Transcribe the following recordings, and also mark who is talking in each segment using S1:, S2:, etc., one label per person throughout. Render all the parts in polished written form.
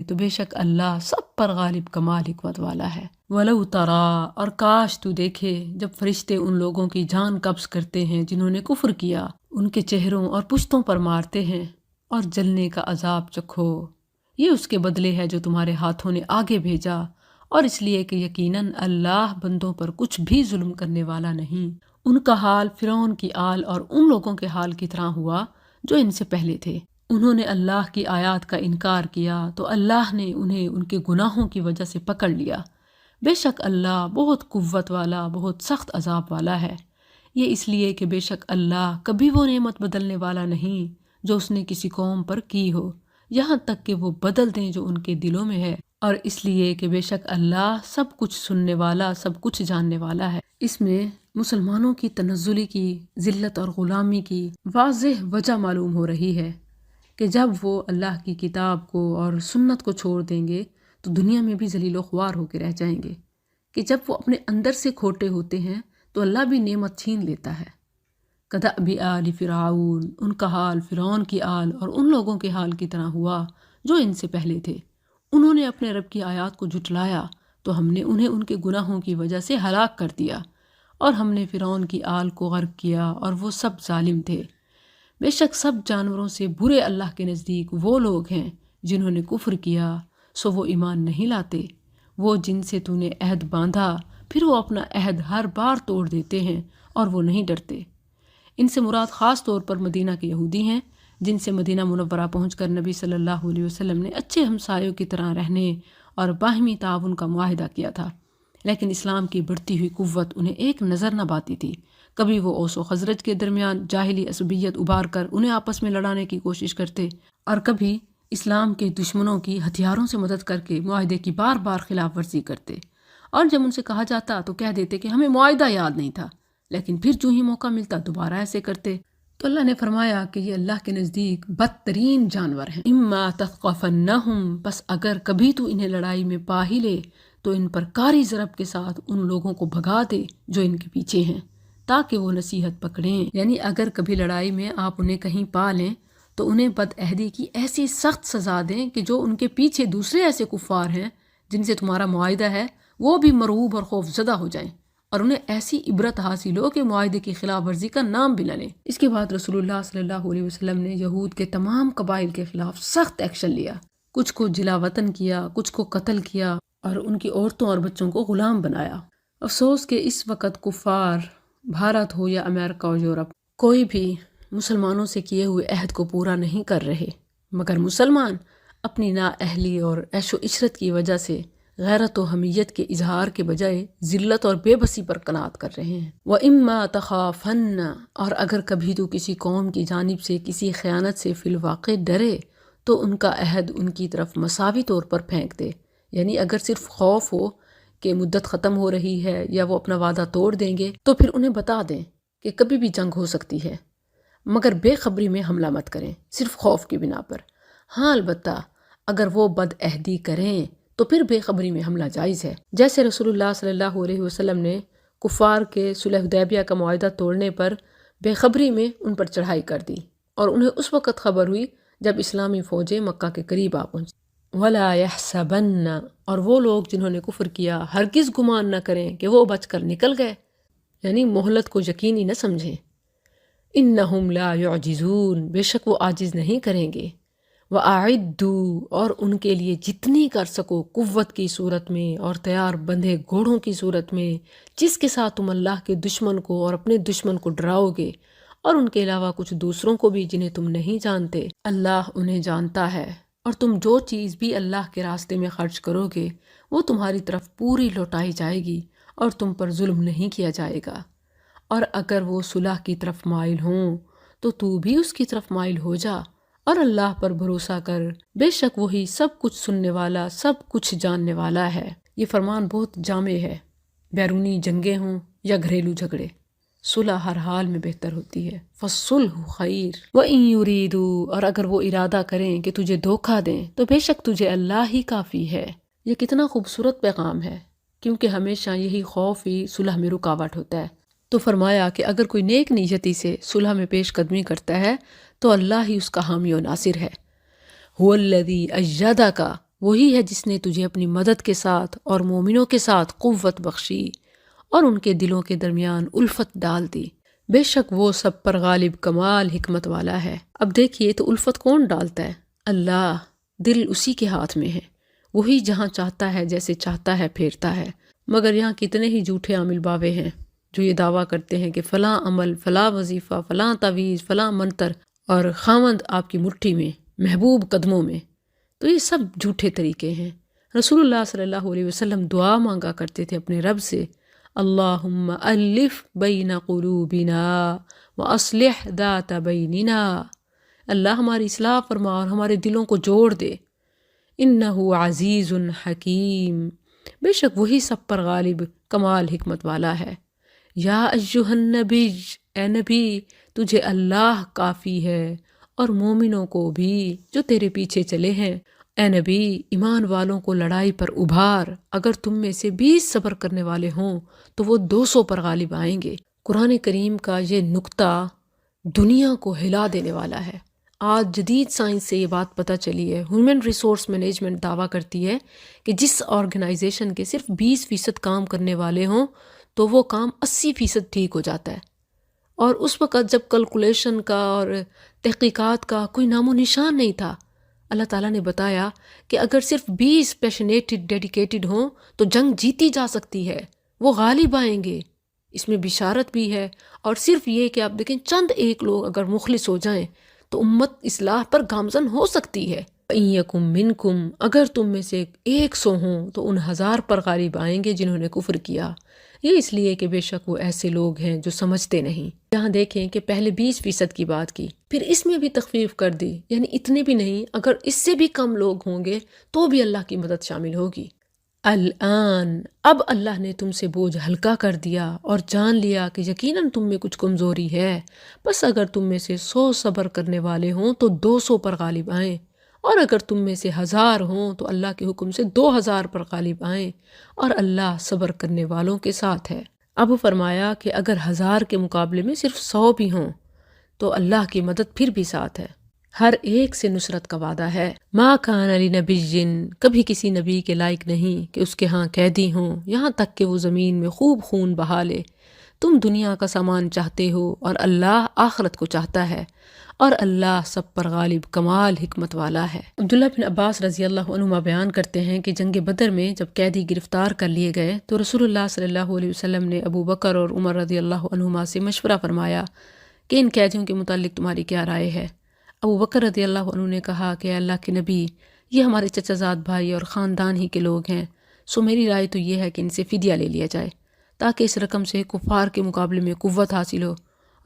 S1: تو بے شک اللہ سب پر غالب کمال حکمت والا ہے۔ وَلَوْ تَرَا، اور کاش تو دیکھے جب فرشتے ان لوگوں کی جان قبض کرتے ہیں جنہوں نے کفر کیا، ان کے چہروں اور پشتوں پر مارتے ہیں، اور جلنے کا عذاب چکھو، یہ اس کے بدلے ہے جو تمہارے ہاتھوں نے آگے بھیجا، اور اس لیے کہ یقیناً اللہ بندوں پر کچھ بھی ظلم کرنے والا نہیں۔ ان کا حال فرعون کی آل اور ان لوگوں کے حال کی طرح ہوا جو ان سے پہلے تھے۔ انہوں نے اللہ کی آیات کا انکار کیا تو اللہ نے انہیں ان کے گناہوں کی وجہ سے پکڑ لیا۔ بے شک اللہ بہت قوت والا، بہت سخت عذاب والا ہے۔ یہ اس لیے کہ بے شک اللہ کبھی وہ نعمت بدلنے والا نہیں جو اس نے کسی قوم پر کی ہو، یہاں تک کہ وہ بدل دیں جو ان کے دلوں میں ہے، اور اس لیے کہ بے شک اللہ سب کچھ سننے والا، سب کچھ جاننے والا ہے۔ اس میں مسلمانوں کی تنزلی کی، ذلت اور غلامی کی واضح وجہ معلوم ہو رہی ہے کہ جب وہ اللہ کی کتاب کو اور سنت کو چھوڑ دیں گے تو دنیا میں بھی ذلیل و خوار ہو کے رہ جائیں گے، کہ جب وہ اپنے اندر سے کھوٹے ہوتے ہیں تو اللہ بھی نعمت چھین لیتا ہے۔ کدأب آل فرعون، ان کا حال فرعون کی آل اور ان لوگوں کے حال کی طرح ہوا جو ان سے پہلے تھے۔ انہوں نے اپنے رب کی آیات کو جھٹلایا تو ہم نے انہیں ان کے گناہوں کی وجہ سے ہلاک کر دیا، اور ہم نے فرعون کی آل کو غرق کیا اور وہ سب ظالم تھے۔ بے شک سب جانوروں سے برے اللہ کے نزدیک وہ لوگ ہیں جنہوں نے کفر کیا، سو وہ ایمان نہیں لاتے۔ وہ جن سے تو نے عہد باندھا پھر وہ اپنا عہد ہر بار توڑ دیتے ہیں اور وہ نہیں ڈرتے۔ ان سے مراد خاص طور پر مدینہ کے یہودی ہیں، جن سے مدینہ منورہ پہنچ کر نبی صلی اللہ علیہ وسلم نے اچھے ہمسایوں کی طرح رہنے اور باہمی تعاون کا معاہدہ کیا تھا، لیکن اسلام کی بڑھتی ہوئی قوت انہیں ایک نظر نہ پاتی تھی۔ کبھی وہ اوس و خزرج کے درمیان جاہلی عصبیت ابھار کر انہیں آپس میں لڑانے کی کوشش کرتے، اور کبھی اسلام کے دشمنوں کی ہتھیاروں سے مدد کر کے معاہدے کی بار بار خلاف ورزی کرتے، اور جب ان سے کہا جاتا تو کہہ دیتے کہ ہمیں معاہدہ یاد نہیں تھا، لیکن پھر جو ہی موقع ملتا دوبارہ ایسے کرتے۔ تو اللہ نے فرمایا کہ یہ اللہ کے نزدیک بدترین جانور ہیں۔ اما تثقفنہم، بس اگر کبھی تو انہیں لڑائی میں پا ہی لے تو ان پر کاری ضرب کے ساتھ ان لوگوں کو بھگا دے جو ان کے پیچھے ہیں، تاکہ وہ نصیحت پکڑیں۔ یعنی اگر کبھی لڑائی میں آپ انہیں کہیں پا لیں تو انہیں بد عہدی کی ایسی سخت سزا دیں کہ جو ان کے پیچھے دوسرے ایسے کفار ہیں جن سے تمہارا معاہدہ ہے وہ بھی مرعوب اور خوف زدہ ہو جائیں، اور انہیں ایسی عبرت حاصل ہو کہ معاہدے کی خلاف ورزی کا نام بھی نہ لیں۔ اس کے بعد رسول اللہ صلی اللہ علیہ وسلم نے یہود کے تمام قبائل کے خلاف سخت ایکشن لیا، کچھ کو جلا وطن کیا، کچھ کو قتل کیا، اور ان کی عورتوں اور بچوں کو غلام بنایا۔ افسوس کہ اس وقت کفار، بھارت ہو یا امریکہ اور یورپ، کوئی بھی مسلمانوں سے کیے ہوئے عہد کو پورا نہیں کر رہے، مگر مسلمان اپنی نااہلی اور عیش و عشرت کی وجہ سے غیرت و حمیت کے اظہار کے بجائے ذلت اور بے بسی پر قناعت کر رہے ہیں۔ وَإِمَّا تَخَافَنَّ، اور اگر کبھی تو کسی قوم کی جانب سے کسی خیانت سے فی الواقع ڈرے تو ان کا عہد ان کی طرف مساوی طور پر پھینک دے۔ یعنی اگر صرف خوف ہو کہ مدت ختم ہو رہی ہے یا وہ اپنا وعدہ توڑ دیں گے تو پھر انہیں بتا دیں کہ کبھی بھی جنگ ہو سکتی ہے، مگر بے خبری میں حملہ مت کریں صرف خوف کی بنا پر۔ ہاں البتہ اگر وہ بد عہدی کریں تو پھر بے خبری میں حملہ جائز ہے، جیسے رسول اللہ صلی اللہ علیہ وسلم نے کفار کے صلح حدیبیہ کا معاہدہ توڑنے پر بے خبری میں ان پر چڑھائی کر دی، اور انہیں اس وقت خبر ہوئی جب اسلامی فوجیں مکہ کے قریب آ پہنچی۔ وَلَا يَحْسَبَنَّ، اور وہ لوگ جنہوں نے کفر کیا ہرگز گمان نہ کریں کہ وہ بچ کر نکل گئے، یعنی مہلت کو یقینی نہ سمجھیں۔ اِنَّهُمْ لَا يُعْجِزُونَ، بے شک وہ عاجز نہیں کریں گے۔ وَأَعِدُّوا، اور ان کے لیے جتنی کر سکو قوت کی صورت میں اور تیار بندھے گھوڑوں کی صورت میں، جس کے ساتھ تم اللہ کے دشمن کو اور اپنے دشمن کو ڈراؤ گے، اور ان کے علاوہ کچھ دوسروں کو بھی جنہیں تم نہیں جانتے، اللہ انہیں جانتا ہے۔ اور تم جو چیز بھی اللہ کے راستے میں خرچ کرو گے وہ تمہاری طرف پوری لوٹائی جائے گی اور تم پر ظلم نہیں کیا جائے گا۔ اور اگر وہ صلح کی طرف مائل ہوں تو بھی اس کی طرف مائل ہو جا، اور اللہ پر بھروسہ کر، بے شک وہی سب کچھ سننے والا، سب کچھ جاننے والا ہے۔ یہ فرمان بہت جامع ہے، بیرونی جنگیں ہوں یا گھریلو جھگڑے، صلح ہر حال میں بہتر ہوتی ہے۔ فَالصُّلْحُ خَيْرٌ وَإِن يُرِيدُوا، اور اگر وہ ارادہ کریں کہ تجھے دھوکہ دیں تو بے شک تجھے اللہ ہی کافی ہے۔ یہ کتنا خوبصورت پیغام ہے، کیونکہ ہمیشہ یہی خوف ہی صلح میں رکاوٹ ہوتا ہے۔ تو فرمایا کہ اگر کوئی نیک نیتی سے صلح میں پیش قدمی کرتا ہے تو اللہ ہی اس کا حامی و ناصر ہے۔ هُوَ الَّذِي أَيَّدَكَ، وہی ہے جس نے تجھے اپنی مدد کے ساتھ اور مومنوں کے ساتھ قوت بخشی اور ان کے دلوں کے درمیان الفت ڈال دی۔ بے شک وہ سب پر غالب کمال حکمت والا ہے۔ اب دیکھیے تو الفت کون ڈالتا ہے؟ اللہ۔ دل اسی کے ہاتھ میں ہے، وہی جہاں چاہتا ہے جیسے چاہتا ہے پھیرتا ہے۔ مگر یہاں کتنے ہی جھوٹے عامل باوے ہیں جو یہ دعویٰ کرتے ہیں کہ فلاں عمل، فلاں وظیفہ، فلاں تعویذ، فلاں منتر اور خاوند آپ کی مٹھی میں، محبوب قدموں میں۔ تو یہ سب جھوٹے طریقے ہیں۔ رسول اللہ صلی اللہ علیہ وسلم دعا مانگا کرتے تھے اپنے رب سے، اللہم الف بین قلوبنا واصلح ذات بیننا، اللہ ہماری اصلاح فرما اور ہمارے دلوں کو جوڑ دے۔ انہ عزیز حکیم، بے شک وہی سب پر غالب کمال حکمت والا ہے۔ یا ایہا النبی، اے نبی تجھے اللہ کافی ہے اور مومنوں کو بھی جو تیرے پیچھے چلے ہیں۔ اے نبی ایمان والوں کو لڑائی پر ابھار، اگر تم میں سے 20 صبر کرنے والے ہوں تو وہ 200 پر غالب آئیں گے۔ قرآن کریم کا یہ نقطہ دنیا کو ہلا دینے والا ہے۔ آج جدید سائنس سے یہ بات پتہ چلی ہے، ہیومن ریسورس مینجمنٹ دعویٰ کرتی ہے کہ جس آرگنائزیشن کے صرف 20% کام کرنے والے ہوں تو وہ کام 80% ٹھیک ہو جاتا ہے، اور اس وقت جب کیلکولیشن کا اور تحقیقات کا کوئی نام و نشان نہیں تھا، اللہ تعالیٰ نے بتایا کہ اگر صرف 20 پیشنیٹڈ ڈیڈیکیٹڈ ہوں تو جنگ جیتی جا سکتی ہے، وہ غالب آئیں گے۔ اس میں بشارت بھی ہے، اور صرف یہ کہ آپ دیکھیں چند ایک لوگ اگر مخلص ہو جائیں تو امت اصلاح پر گامزن ہو سکتی ہے۔ وَإِن يَكُن مِّنكُمْ، اگر تم میں سے 100 ہوں تو ان 1000 پر غالب آئیں گے جنہوں نے کفر کیا۔ یہ اس لیے کہ بے شک وہ ایسے لوگ ہیں جو سمجھتے نہیں۔ یہاں دیکھیں کہ پہلے 20% کی بات کی، پھر اس میں بھی تخفیف کر دی، یعنی اتنے بھی نہیں، اگر اس سے بھی کم لوگ ہوں گے تو بھی اللہ کی مدد شامل ہوگی۔ الآن، اب اللہ نے تم سے بوجھ ہلکا کر دیا اور جان لیا کہ یقیناً تم میں کچھ کمزوری ہے، بس اگر تم میں سے 100 صبر کرنے والے ہوں تو 200 پر غالب آئیں، اور اگر تم میں سے 1000 ہوں تو اللہ کے حکم سے 2000 پر غالب آئیں، اور اللہ صبر کرنے والوں کے ساتھ ہے۔ اب فرمایا کہ اگر 1000 کے مقابلے میں صرف 100 بھی ہوں تو اللہ کی مدد پھر بھی ساتھ ہے، ہر ایک سے نصرت کا وعدہ ہے۔ ما کان لنبی، کبھی کسی نبی کے لائق نہیں کہ اس کے ہاں قیدی ہوں، یہاں تک کہ وہ زمین میں خوب خون بہا لے۔ تم دنیا کا سامان چاہتے ہو اور اللہ آخرت کو چاہتا ہے، اور اللہ سب پر غالب کمال حکمت والا ہے۔ عبداللہ بن عباس رضی اللہ عنہما بیان کرتے ہیں کہ جنگ بدر میں جب قیدی گرفتار کر لیے گئے تو رسول اللہ صلی اللہ علیہ وسلم نے ابو بکر اور عمر رضی اللہ عنہما سے مشورہ فرمایا کہ ان قیدیوں کے متعلق تمہاری کیا رائے ہے؟ ابو بکر رضی اللہ عنہ نے کہا کہ اللہ کے نبی، یہ ہمارے چچا زاد بھائی اور خاندان ہی کے لوگ ہیں، سو میری رائے تو یہ ہے کہ ان سے فدیہ لے لیا جائے تاکہ اس رقم سے کفار کے مقابلے میں قوت حاصل ہو،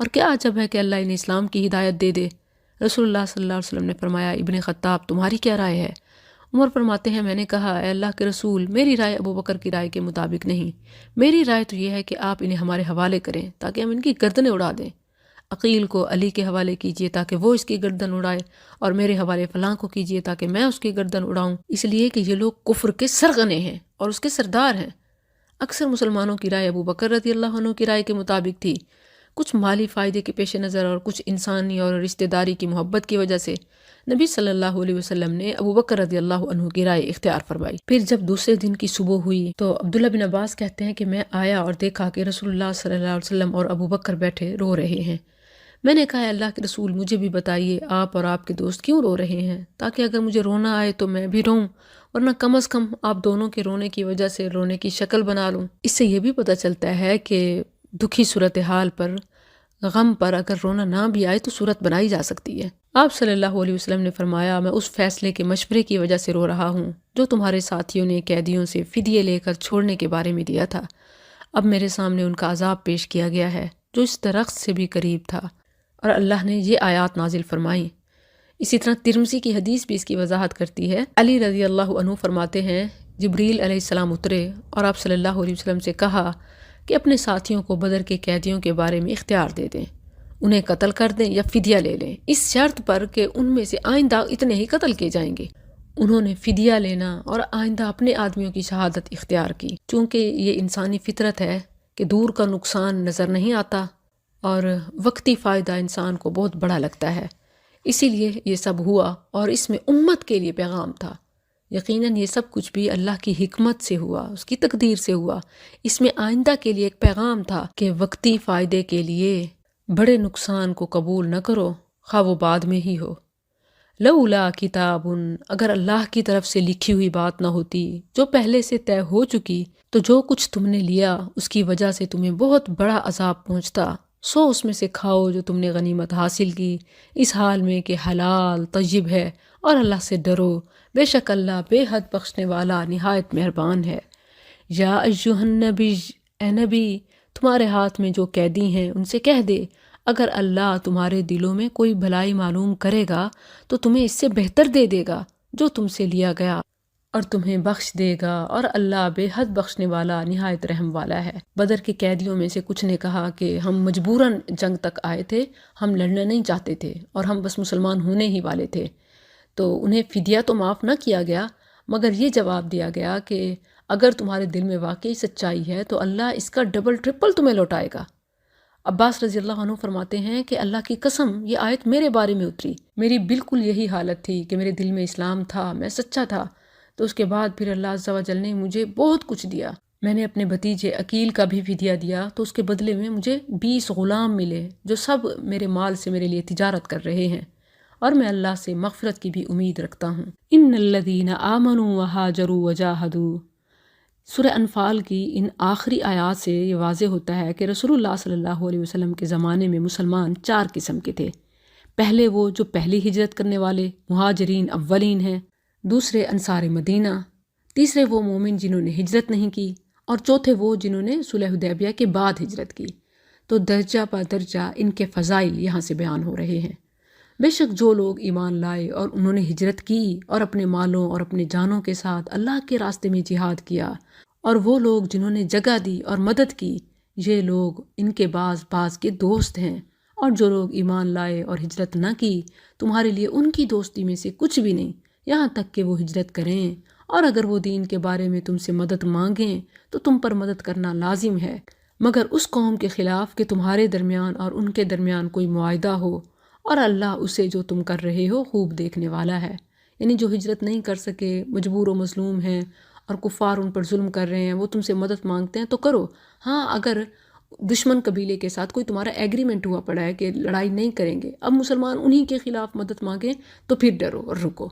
S1: اور کیا عجب ہے کہ اللہ انہیں اسلام کی ہدایت دے دے۔ رسول اللہ صلی اللہ علیہ وسلم نے فرمایا، ابن خطاب تمہاری کیا رائے ہے؟ عمر فرماتے ہیں، میں نے کہا اے اللہ کے رسول، میری رائے ابو بکر کی رائے کے مطابق نہیں، میری رائے تو یہ ہے کہ آپ انہیں ہمارے حوالے کریں تاکہ ہم ان کی گردنیں اڑا دیں۔ عقیل کو علی کے حوالے کیجئے تاکہ وہ اس کی گردن اڑائے، اور میرے حوالے فلاں کو کیجئے تاکہ میں اس کی گردن اڑاؤں، اس لیے کہ یہ لوگ کفر کے سرغنے ہیں اور اس کے سردار ہیں۔ اکثر مسلمانوں کی رائے ابو بکر رضی اللہ عنہ کی رائے کے مطابق تھی، کچھ مالی فائدے کے پیش نظر اور کچھ انسانی اور رشتہ داری کی محبت کی وجہ سے نبی صلی اللہ علیہ وسلم نے ابو بکر رضی اللہ عنہ کی رائے اختیار فرمائی۔ پھر جب دوسرے دن کی صبح ہوئی تو عبداللہ بن عباس کہتے ہیں کہ میں آیا اور دیکھا کہ رسول اللہ صلی اللہ علیہ وسلم اور ابو بکر بیٹھے رو رہے ہیں۔ میں نے کہا اللہ کے رسول، مجھے بھی بتائیے آپ اور آپ کے دوست کیوں رو رہے ہیں، تاکہ اگر مجھے رونا آئے تو میں بھی روں، ورنہ کم از کم آپ دونوں کے رونے کی وجہ سے رونے کی شکل بنا لوں۔ اس سے یہ بھی پتہ چلتا ہے کہ دکھی صورتحال پر، غم پر اگر رونا نہ بھی آئے تو صورت بنائی جا سکتی ہے۔ آپ صلی اللہ علیہ وسلم نے فرمایا، میں اس فیصلے کے مشورے کی وجہ سے رو رہا ہوں جو تمہارے ساتھیوں نے قیدیوں سے فدیے لے کر چھوڑنے کے بارے میں دیا تھا۔ اب میرے سامنے ان کا عذاب پیش کیا گیا ہے جو اس درخت سے بھی قریب تھا، اور اللہ نے یہ آیات نازل فرمائیں۔ اسی طرح ترمذی کی حدیث بھی اس کی وضاحت کرتی ہے۔ علی رضی اللہ عنہ فرماتے ہیں، جبریل علیہ السلام اترے اور آپ صلی اللہ علیہ وسلم سے کہا کہ اپنے ساتھیوں کو بدر کے قیدیوں کے بارے میں اختیار دے دیں، انہیں قتل کر دیں یا فدیہ لے لیں، اس شرط پر کہ ان میں سے آئندہ اتنے ہی قتل کیے جائیں گے۔ انہوں نے فدیہ لینا اور آئندہ اپنے آدمیوں کی شہادت اختیار کی، چونکہ یہ انسانی فطرت ہے کہ دور کا نقصان نظر نہیں آتا اور وقتی فائدہ انسان کو بہت بڑا لگتا ہے، اسی لیے یہ سب ہوا، اور اس میں امت کے لیے پیغام تھا یقیناً یہ سب کچھ بھی اللہ کی حکمت سے ہوا، اس کی تقدیر سے ہوا۔ اس میں آئندہ کے لیے ایک پیغام تھا کہ وقتی فائدے کے لیے بڑے نقصان کو قبول نہ کرو، خواہ وہ بعد میں ہی ہو۔ لولا کتاب، اگر اللہ کی طرف سے لکھی ہوئی بات نہ ہوتی جو پہلے سے طے ہو چکی، تو جو کچھ تم نے لیا اس کی وجہ سے تمہیں بہت بڑا عذاب پہنچتا، سو اس میں سے کھاؤ جو تم نے غنیمت حاصل کی، اس حال میں کہ حلال طیب ہے، اور اللہ سے ڈرو، بے شک اللہ بے حد بخشنے والا نہایت مہربان ہے۔ یا ایہا النبی، اے نبی، تمہارے ہاتھ میں جو قیدی ہیں ان سے کہہ دے، اگر اللہ تمہارے دلوں میں کوئی بھلائی معلوم کرے گا تو تمہیں اس سے بہتر دے دے گا جو تم سے لیا گیا، اور تمہیں بخش دے گا، اور اللہ بے حد بخشنے والا نہایت رحم والا ہے۔ بدر کے قیدیوں میں سے کچھ نے کہا کہ ہم مجبوراً جنگ تک آئے تھے، ہم لڑنا نہیں چاہتے تھے اور ہم بس مسلمان ہونے ہی والے تھے۔ تو انہیں فدیہ تو معاف نہ کیا گیا، مگر یہ جواب دیا گیا کہ اگر تمہارے دل میں واقعی سچائی ہے تو اللہ اس کا ڈبل ٹرپل تمہیں لوٹائے گا۔ عباس رضی اللہ عنہ فرماتے ہیں کہ اللہ کی قسم یہ آیت میرے بارے میں اتری، میری بالکل یہی حالت تھی کہ میرے دل میں اسلام تھا، میں سچا تھا، تو اس کے بعد پھر اللہ عز و جل نے مجھے بہت کچھ دیا۔ میں نے اپنے بھتیجے عقیل کا بھی فدیہ دیا تو اس کے بدلے میں مجھے 20 غلام ملے جو سب میرے مال سے میرے لیے تجارت کر رہے ہیں، اور میں اللہ سے مغفرت کی بھی امید رکھتا ہوں۔ ان الذین آمنوا وہاجروا وجاہدوا، سورہ انفال کی ان آخری آیات سے یہ واضح ہوتا ہے کہ رسول اللہ صلی اللہ علیہ وسلم کے زمانے میں مسلمان 4 قسم کے تھے۔ پہلے وہ جو پہلی ہجرت کرنے والے مہاجرین اولین ہیں، دوسرے انصار مدینہ، تیسرے وہ مومن جنہوں نے ہجرت نہیں کی، اور چوتھے وہ جنہوں نے صلح حدیبیہ کے بعد ہجرت کی۔ تو درجہ پا درجہ ان کے فضائل یہاں سے بیان ہو رہے ہیں۔ بے شک جو لوگ ایمان لائے اور انہوں نے ہجرت کی اور اپنے مالوں اور اپنے جانوں کے ساتھ اللہ کے راستے میں جہاد کیا، اور وہ لوگ جنہوں نے جگہ دی اور مدد کی، یہ لوگ ان کے بعض کے دوست ہیں۔ اور جو لوگ ایمان لائے اور ہجرت نہ کی، تمہارے لیے ان کی دوستی میں سے کچھ بھی نہیں، یہاں تک کہ وہ ہجرت کریں، اور اگر وہ دین کے بارے میں تم سے مدد مانگیں تو تم پر مدد کرنا لازم ہے، مگر اس قوم کے خلاف کہ تمہارے درمیان اور ان کے درمیان کوئی معاہدہ ہو، اور اللہ اسے جو تم کر رہے ہو خوب دیکھنے والا ہے۔ یعنی جو ہجرت نہیں کر سکے، مجبور و مظلوم ہیں، اور کفار ان پر ظلم کر رہے ہیں، وہ تم سے مدد مانگتے ہیں تو کرو۔ ہاں، اگر دشمن قبیلے کے ساتھ کوئی تمہارا ایگریمنٹ ہوا پڑا ہے کہ لڑائی نہیں کریں گے، اب مسلمان انہی کے خلاف مدد مانگیں تو پھر ڈرو اور رکو۔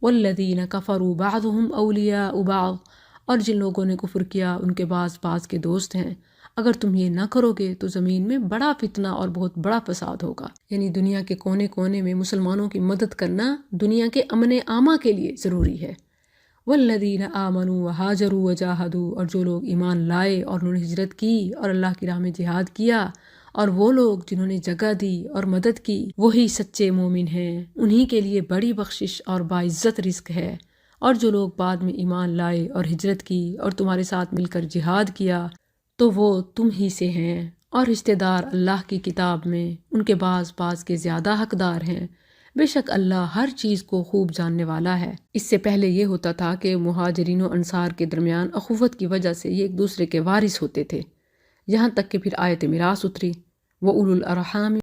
S1: والذین کفروا بعضهم اولیاء بعض، اور جن لوگوں نے کفر کیا ان کے بعض کے دوست ہیں۔ اگر تم یہ نہ کرو گے تو زمین میں بڑا فتنہ اور بہت بڑا فساد ہوگا۔ یعنی دنیا کے کونے کونے میں مسلمانوں کی مدد کرنا دنیا کے امن عامہ کے لیے ضروری ہے۔ والذین آمنوا وہاجروا وجاہدوا، اور جو لوگ ایمان لائے اور انہوں نے ہجرت کی اور اللہ کی راہ میں جہاد کیا، اور وہ لوگ جنہوں نے جگہ دی اور مدد کی، وہی سچے مومن ہیں، انہی کے لیے بڑی بخشش اور باعزت رزق ہے۔ اور جو لوگ بعد میں ایمان لائے اور ہجرت کی اور تمہارے ساتھ مل کر جہاد کیا تو وہ تم ہی سے ہیں، اور رشتہ دار اللہ کی کتاب میں ان کے بعض کے زیادہ حقدار ہیں۔ بے شک اللہ ہر چیز کو خوب جاننے والا ہے۔ اس سے پہلے یہ ہوتا تھا کہ مہاجرین و انصار کے درمیان اخوت کی وجہ سے یہ ایک دوسرے کے وارث ہوتے تھے، یہاں تک کہ پھر آیت میراث اتری، وَأُولُو الْأَرْحَامِ